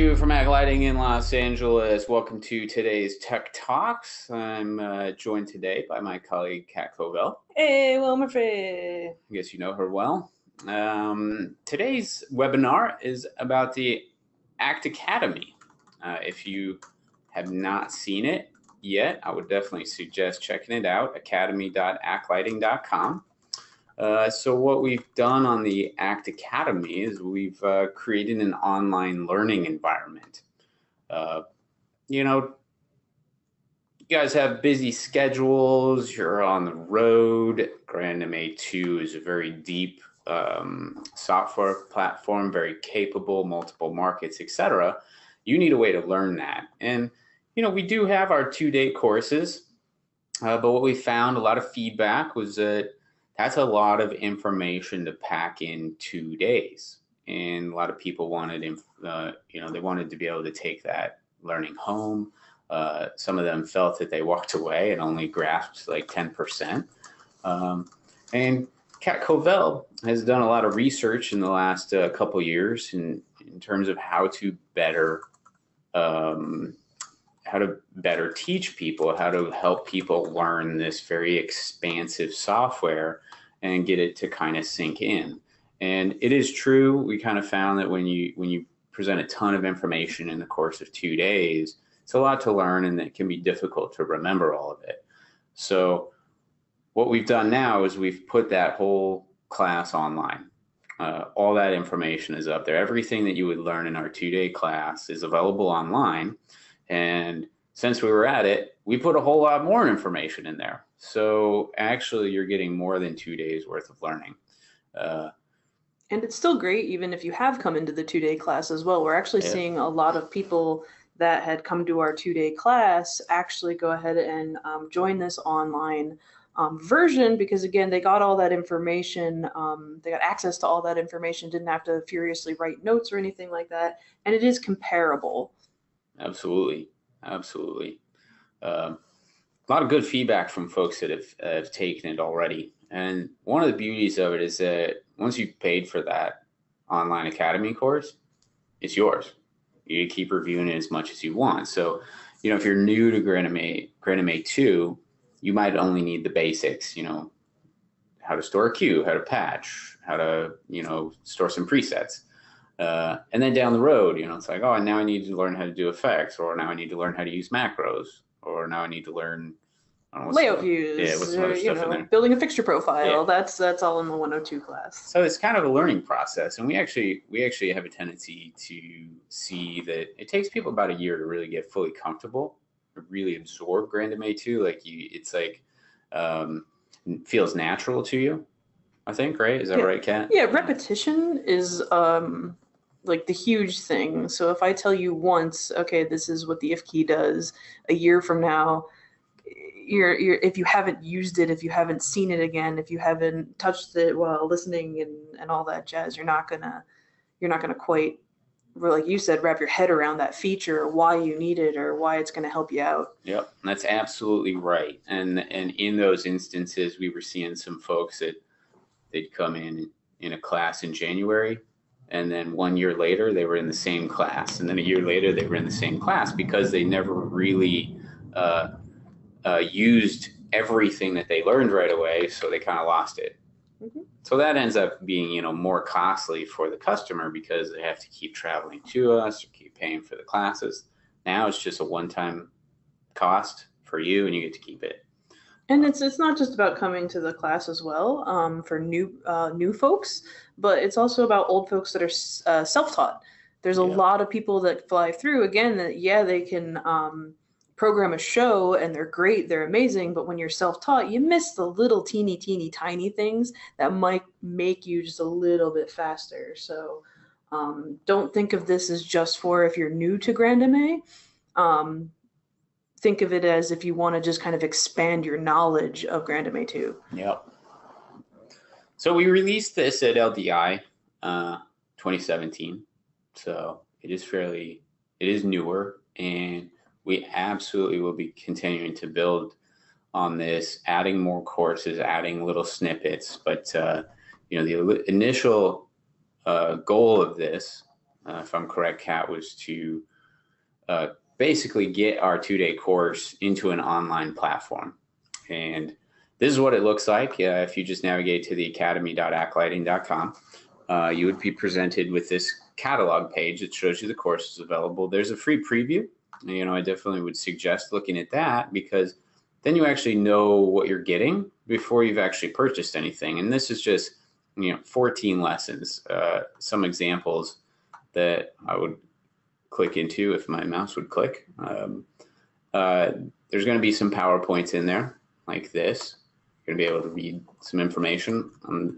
you from Mac Lighting in Los Angeles. Welcome to today's Tech Talks. I'm joined today by my colleague, Kat Covell. Hey, Wilmer Frey. I guess you know her well. Today's webinar is about the ACT Academy. If you have not seen it yet, I would definitely suggest checking it out, academy.actlighting.com. So what we've done on the ACT Academy is we've created an online learning environment. You guys have busy schedules, you're on the road. Grandam A2 is a very deep software platform, very capable, multiple markets, etc. You need a way to learn that. And, we do have our 2-day courses, but what we found, a lot of feedback was that that's a lot of information to pack in 2 days. And a lot of people wanted, they wanted to be able to take that learning home. Some of them felt that they walked away and only grasped like 10%. And Kat Covell has done a lot of research in the last couple years in terms of how to better teach people, how to help people learn this very expansive software and get it to kind of sink in. And it is true, we kind of found that when you present a ton of information in the course of 2 days, it's a lot to learn and it can be difficult to remember all of it. So what we've done now is we've put that whole class online. All that information is up there. Everything that you would learn in our 2-day class is available online. And since we were at it, we put a whole lot more information in there. So actually, you're getting more than 2 days worth of learning. And it's still great, even if you have come into the 2-day class as well. We're actually seeing a lot of people that had come to our 2-day class actually go ahead and join this online version because, again, they got all that information. They got access to all that information, didn't have to furiously write notes or anything like that. And it is comparable. Absolutely. A lot of good feedback from folks that have taken it already. And one of the beauties of it is that once you've paid for that online academy course, it's yours. You keep reviewing it as much as you want. So, if you're new to Grandam A2, you might only need the basics, how to store a queue, how to patch, how to, store some presets. And then down the road, it's like, oh, now I need to learn how to do effects, or now I need to learn how to use macros, or now I need to learn layout views, what's some other stuff in there. Building a fixture profile. Yeah. That's all in the 102 class. So it's kind of a learning process, and we actually have a tendency to see that it takes people about a year to really get fully comfortable, to really absorb Grandam A2. It's like feels natural to you, I think, right? Is that right, Kat? Yeah, repetition is like the huge thing. So if I tell you once, okay, this is what the if key does, a year from now, you're if you haven't used it, if you haven't seen it again, if you haven't touched it while listening and all that jazz, you're not gonna quite, like you said, wrap your head around that feature, why you need it, or why it's going to help you out. Yep, that's absolutely right. And in those instances, we were seeing some folks that they'd come in a class in January, and then 1 year later they were in the same class, and then a year later they were in the same class because they never really used everything that they learned right away, so they kind of lost it. Mm-hmm. So that ends up being more costly for the customer because they have to keep traveling to us or keep paying for the classes. Now it's just a one-time cost for you, and you get to keep it. And it's not just about coming to the class as well for new folks, but it's also about old folks that are self-taught. There's a lot of people that fly through, again, that, they can program a show and they're great, they're amazing, but when you're self-taught, you miss the little teeny tiny things that might make you just a little bit faster. So don't think of this as just for if you're new to Grandam A. Think of it as if you want to just kind of expand your knowledge of Grandam A2. Yep. So we released this at LDI 2017. So it is newer, and we absolutely will be continuing to build on this, adding more courses, adding little snippets. But the initial goal of this if I'm correct, Kat, was to basically get our 2-day course into an online platform. And this is what it looks like. If you just navigate to the academy.aclighting.com, you would be presented with this catalog page that shows you the courses available. There's a free preview. I definitely would suggest looking at that, because then you actually know what you're getting before you've actually purchased anything. And this is just 14 lessons. Some examples that I would click into if my mouse would click. There's going to be some PowerPoints in there like this. You're going to be able to read some information. On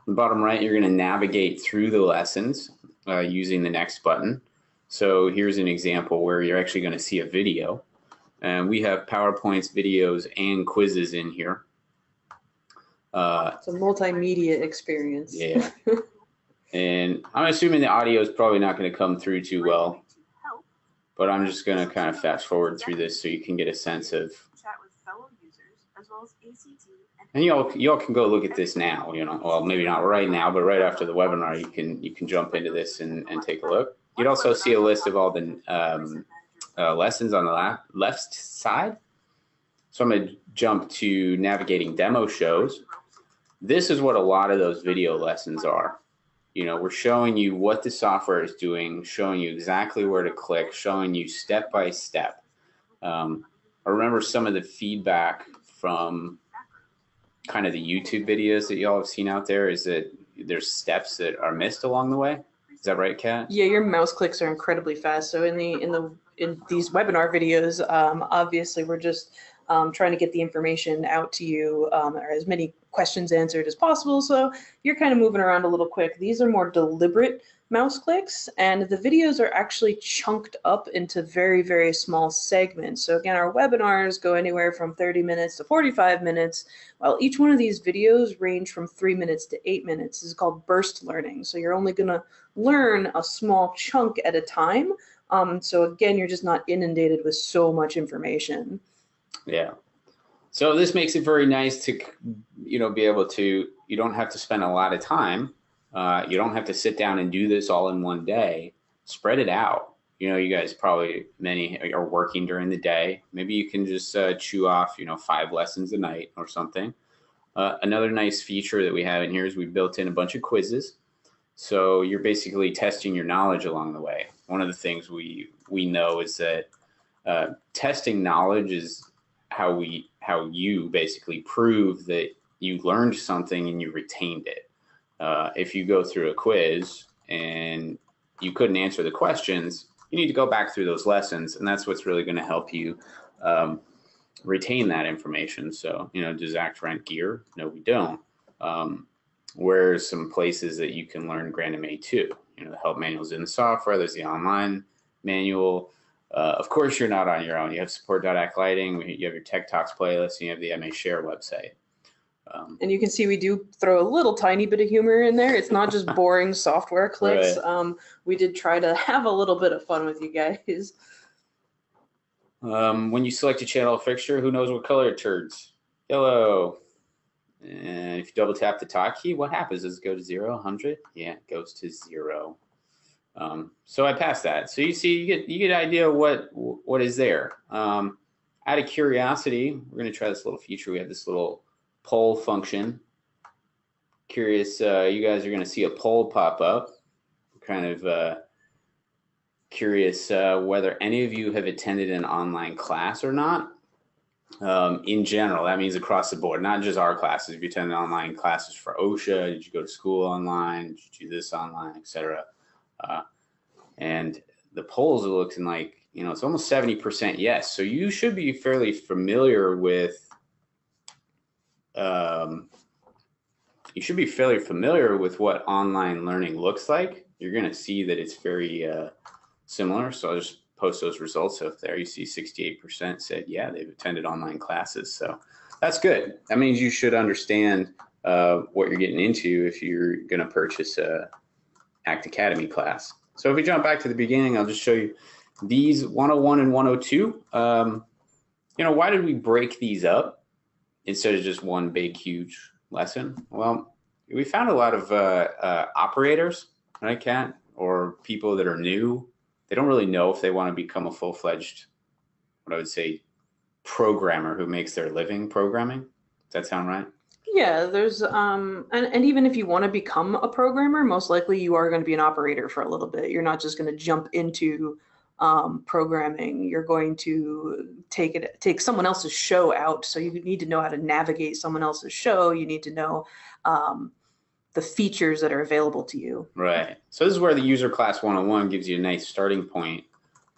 the bottom right, you're going to navigate through the lessons using the next button. So here's an example where you're actually going to see a video. And we have PowerPoints, videos, and quizzes in here. It's a multimedia experience. Yeah. And I'm assuming the audio is probably not going to come through too well, but I'm just going to kind of fast forward through this so you can get a sense of. Chat with fellow users as well as A.C.T. And y'all can go look at this now. Well, maybe not right now, but right after the webinar, you can jump into this and take a look. You'd also see a list of all the lessons on the left side. So I'm going to jump to navigating demo shows. This is what a lot of those video lessons are. We're showing you what the software is doing, showing you exactly where to click, showing you step by step. I remember some of the feedback from kind of the YouTube videos that y'all have seen out there is that there's steps that are missed along the way. Is that right, Kat? Yeah, your mouse clicks are incredibly fast. So in these webinar videos, obviously we're just trying to get the information out to you, or as many questions answered as possible. So you're kind of moving around a little quick. These are more deliberate mouse clicks, and the videos are actually chunked up into very, very small segments. So again, our webinars go anywhere from 30 minutes to 45 minutes, while each one of these videos range from 3 minutes to 8 minutes. This is called burst learning. So you're only going to learn a small chunk at a time. So again, you're just not inundated with so much information. Yeah. So this makes it very nice to, be able to, you don't have to spend a lot of time. You don't have to sit down and do this all in one day. Spread it out. You guys probably, many are working during the day. Maybe you can just chew off, 5 lessons a night or something. Another nice feature that we have in here is we built in a bunch of quizzes. So you're basically testing your knowledge along the way. One of the things we know is that testing knowledge is how you basically prove that you learned something and you retained it. If you go through a quiz and you couldn't answer the questions, you need to go back through those lessons, and that's what's really going to help you retain that information. So, does A.C.T rent gear? No, we don't. Where's some places that you can learn Grand MA2? The help manuals in the software. There's the online manual. Of course, you're not on your own. You have support.aclighting, you have your Tech Talks playlist, and you have the MA Share website. And you can see we do throw a little tiny bit of humor in there. It's not just boring software clicks. Right. We did try to have a little bit of fun with you guys. When you select a channel fixture, who knows what color it turns? Yellow. And if you double tap the talk key, what happens? Does it go to 0, 100? Yeah, it goes to 0. So I passed that. So you see, you get an idea of what is there. Out of curiosity, we're going to try this little feature. We have this little poll function. Curious, you guys are going to see a poll pop up. Kind of curious whether any of you have attended an online class or not. In general, that means across the board, not just our classes. If you attend online classes for OSHA, did you go to school online? Did you do this online, etc.? And the polls are looking like, it's almost 70% yes. So you should be fairly familiar with what online learning looks like. You're going to see that it's very similar. So I'll just post those results up there. You see 68% said, yeah, they've attended online classes. So that's good. That means you should understand what you're getting into if you're going to purchase a A.C.T Academy class. So if we jump back to the beginning, I'll just show you these 101 and 102. Why did we break these up instead of just one big, huge lesson? Well, we found a lot of operators, right, Kat? or people that are new, they don't really know if they want to become a full-fledged, what I would say, programmer who makes their living programming. Does that sound right? Yeah, there's and even if you want to become a programmer, most likely you are going to be an operator for a little bit. You're not just going to jump into programming. You're going to take someone else's show out. So you need to know how to navigate someone else's show. You need to know the features that are available to you. Right. So this is where the user class 101 gives you a nice starting point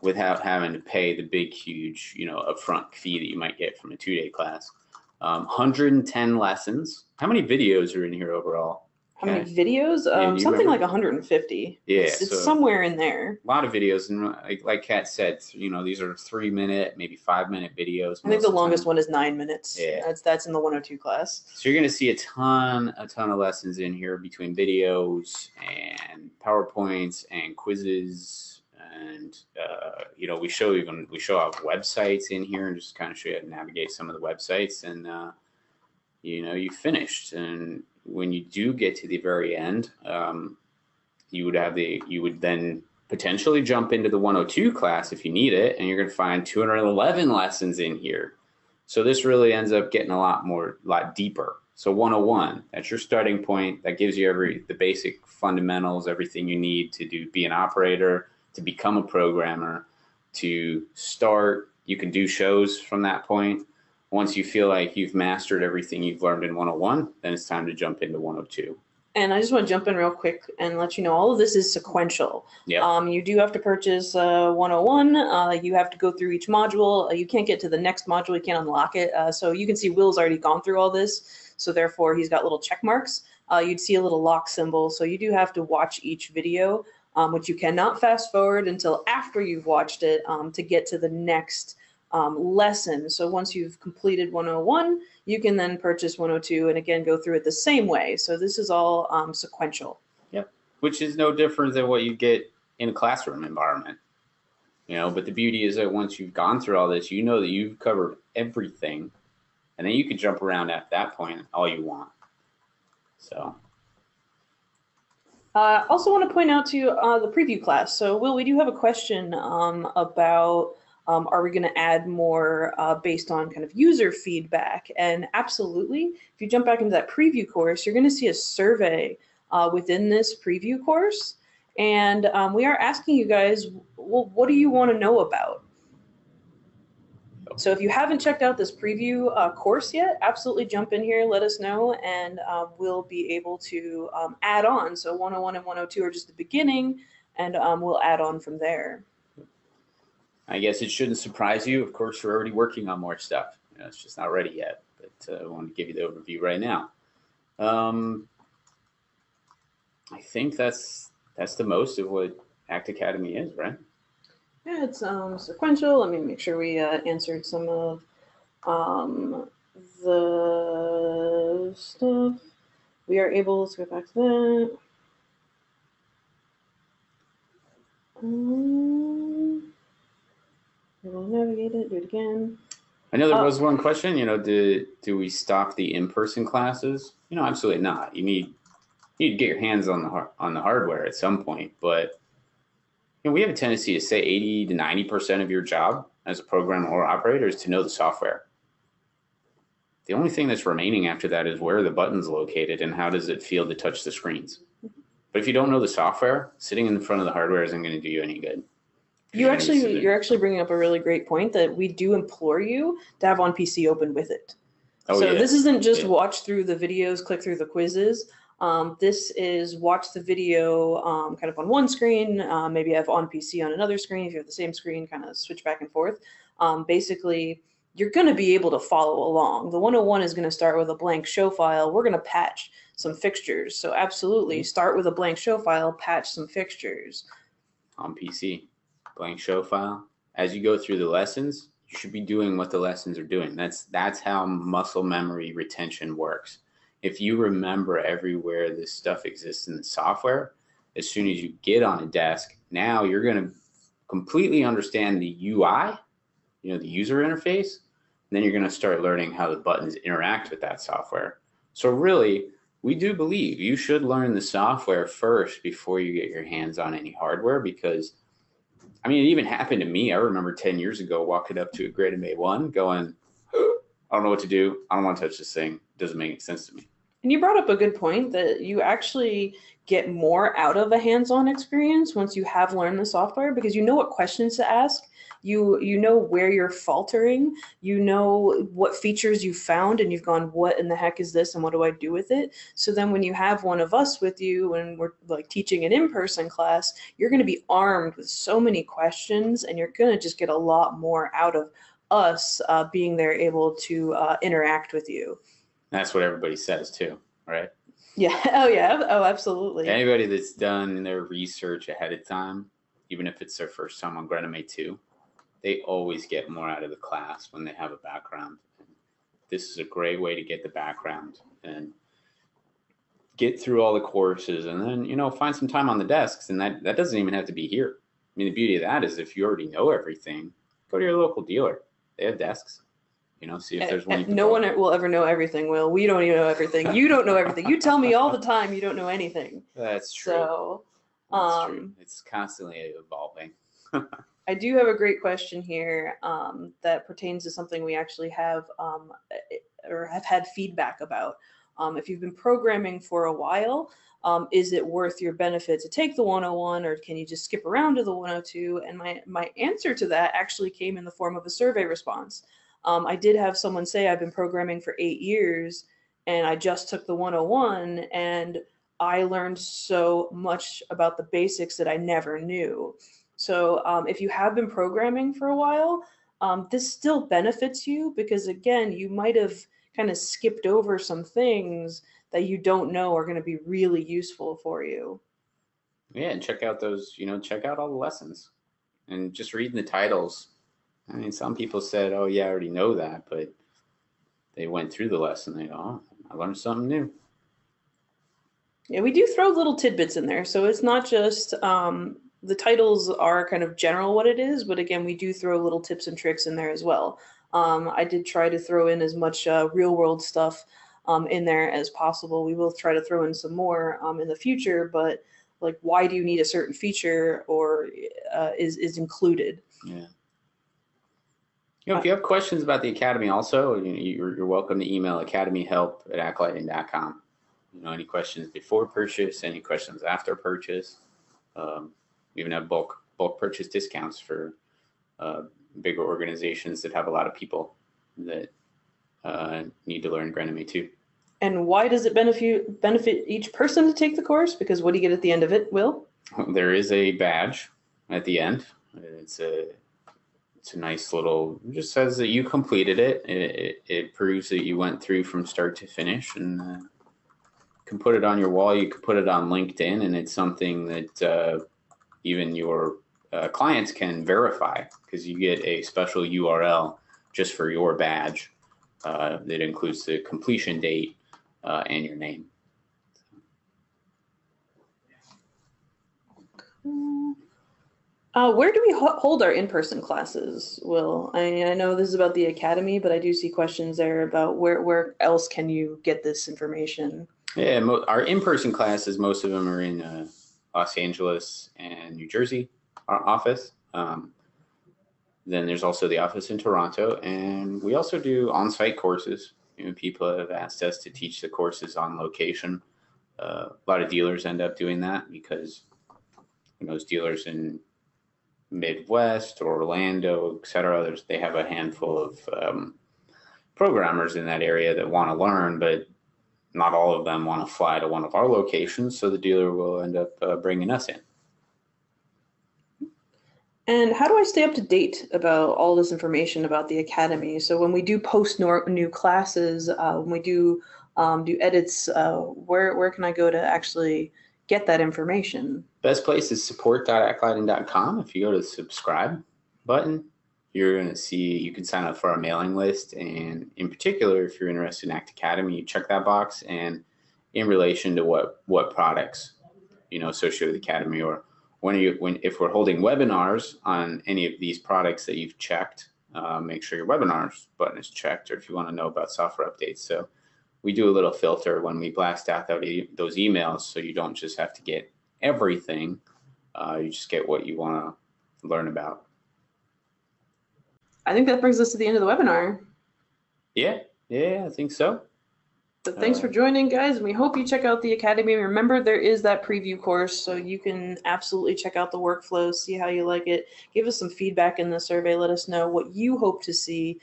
without having to pay the big, huge, upfront fee that you might get from a 2-day class. 110 lessons. How many videos are in here overall? How many videos? Something remember? like 150. Yeah, it's so somewhere in there. A lot of videos, and like Kat said, these are 3-minute, maybe 5-minute videos. I think the longest one is 9 minutes. Yeah, that's in the 102 class. So you're going to see a ton of lessons in here between videos and PowerPoints and quizzes, and we show off websites in here and just kind of show you how to navigate some of the websites, and you finished. And when you do get to the very end, you would then potentially jump into the 102 class if you need it, and you're going to find 211 lessons in here. So this really ends up getting a lot deeper. So 101, that's your starting point. That gives you the basic fundamentals, everything you need to be an operator, to become a programmer, to start. You can do shows from that point. Once you feel like you've mastered everything you've learned in 101, then it's time to jump into 102. And I just want to jump in real quick and let you know all of this is sequential. Yep. You do have to purchase 101. You have to go through each module. You can't get to the next module. You can't unlock it. So you can see Will's already gone through all this. So therefore, he's got little check marks. You'd see a little lock symbol. So you do have to watch each video, which you cannot fast forward until after you've watched it to get to the next lesson. So once you've completed 101, you can then purchase 102 and again go through it the same way. So this is all sequential. Yep, which is no different than what you get in a classroom environment. But the beauty is that once you've gone through all this, you know that you've covered everything, and then you can jump around at that point all you want. So. Also want to point out to you the preview class. So Will, we do have a question about are we going to add more based on kind of user feedback? And absolutely, if you jump back into that preview course, you're going to see a survey within this preview course. And we are asking you guys, well, what do you want to know about? So if you haven't checked out this preview course yet, absolutely jump in here, let us know, and we'll be able to add on. So 101 and 102 are just the beginning, and we'll add on from there. I guess it shouldn't surprise you. Of course, we're already working on more stuff. It's just not ready yet, but I wanted to give you the overview right now. I think that's the most of what ACT Academy is, right? Yeah, it's sequential. Let me make sure we answered some of the stuff. We are able to go back to that. We'll navigate it, do it again. I know there was one question, do we stop the in-person classes? Absolutely not. You need to get your hands on the hardware at some point, but we have a tendency to say 80 to 90% of your job as a programmer or operator is to know the software. The only thing that's remaining after that is where are the buttons located and how does it feel to touch the screens. But if you don't know the software, sitting in front of the hardware isn't going to do you any good. You're actually bringing up a really great point that we do implore you to have on PC open with it. This isn't just watch through the videos, click through the quizzes. This is watch the video kind of on one screen, maybe have on PC on another screen. If you have the same screen, kind of switch back and forth. Basically, you're going to be able to follow along. The 101 is going to start with a blank show file. We're going to patch some fixtures. So absolutely, start with a blank show file, patch some fixtures. On PC, blank show file. As you go through the lessons, you should be doing what the lessons are doing. That's how muscle memory retention works. If you remember everywhere this stuff exists in the software, as soon as you get on a desk, now you're going to completely understand the UI, the user interface, and then you're going to start learning how the buttons interact with that software. So really, we do believe you should learn the software first before you get your hands on any hardware, because I mean, it even happened to me. I remember 10 years ago walking up to a Grade A1 going, I don't know what to do. I don't want to touch this thing. It doesn't make any sense to me. And you brought up a good point that you actually get more out of a hands-on experience once you have learned the software, because you know what questions to ask. You know where you're faltering. You know what features you found, and you've gone, what in the heck is this, and what do I do with it? So then when you have one of us with you when we're like teaching an in-person class, you're going to be armed with so many questions, and you're going to just get a lot more out of us being there able to interact with you. That's what everybody says too, right? Yeah. Oh, yeah. Oh, absolutely. Anybody that's done their research ahead of time, even if it's their first time on Grename 2, they always get more out of the class when they have a background. This is a great way to get the background and get through all the courses, and then, you know, find some time on the desks. And that doesn't even have to be here. I mean, the beauty of that is if you already know everything, go to your local dealer. They have desks. You know, see if there's one. No one will ever know everything, Will. We don't even know everything. You don't know everything. You tell me all the time you don't know anything. That's true. So, That's true. It's constantly evolving. I do have a great question here that pertains to something we actually have or have had feedback about. If you've been programming for a while, is it worth your benefit to take the 101, or can you just skip around to the 102? And my answer to that actually came in the form of a survey response. I did have someone say, I've been programming for 8 years and I just took the 101, and I learned so much about the basics that I never knew. So if you have been programming for a while, this still benefits you, because again, you might have kind of skipped over some things that you don't know are going to be really useful for you. Yeah, and check out those, you know, check out all the lessons and just reading the titles. I mean, some people said, oh, yeah, I already know that, but they went through the lesson. They go, oh, I learned something new. Yeah, we do throw little tidbits in there. So it's not just the titles are kind of general what it is, but again, we do throw little tips and tricks in there as well. I did try to throw in as much real world stuff in there as possible. We will try to throw in some more in the future, but like, why do you need a certain feature, or is included? Yeah. You know, if you have questions about the Academy also, you're welcome to email academyhelp@acolyting.com. You know, any questions before purchase, any questions after purchase. We even have bulk purchase discounts for bigger organizations that have a lot of people that need to learn Grename 2. And why does it benefit each person to take the course? Because what do you get at the end of it, Will? There is a badge at the end. It's a nice little, it just says that you completed it. It proves that you went through from start to finish, and you can put it on your wall. You can put it on LinkedIn, and it's something that even your clients can verify, because you get a special URL just for your badge that includes the completion date and your name. Where do we hold our in-person classes, Will? I know this is about the Academy, but I do see questions there about where else can you get this information? Yeah, our in-person classes, most of them are in Los Angeles and New Jersey, our office. Then there's also the office in Toronto, and we also do on-site courses. You know, people have asked us to teach the courses on location. A lot of dealers end up doing that because those dealers in Midwest or Orlando, et cetera, they have a handful of programmers in that area that want to learn, but not all of them want to fly to one of our locations, so the dealer will end up bringing us in. And how do I stay up to date about all this information about the Academy? So when we do post new classes, when we do edits, where can I go to actually get that information? Best place is support.acolyting.com. If you go to the subscribe button, you're going to see you can sign up for our mailing list. And in particular, if you're interested in ACT Academy, you check that box. And in relation to what products, associated with the Academy, or if we're holding webinars on any of these products that you've checked, make sure your webinars button is checked, or if you want to know about software updates. So we do a little filter when we blast out those emails, so you don't just have to get everything. You just get what you want to learn about. I think that brings us to the end of the webinar. Yeah, I think so. So thanks for joining, guys, and we hope you check out the Academy. Remember, there is that preview course, so you can absolutely check out the workflow, see how you like it. Give us some feedback in the survey. Let us know what you hope to see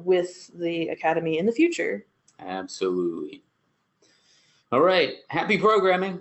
with the Academy in the future. Absolutely. All right. Happy programming.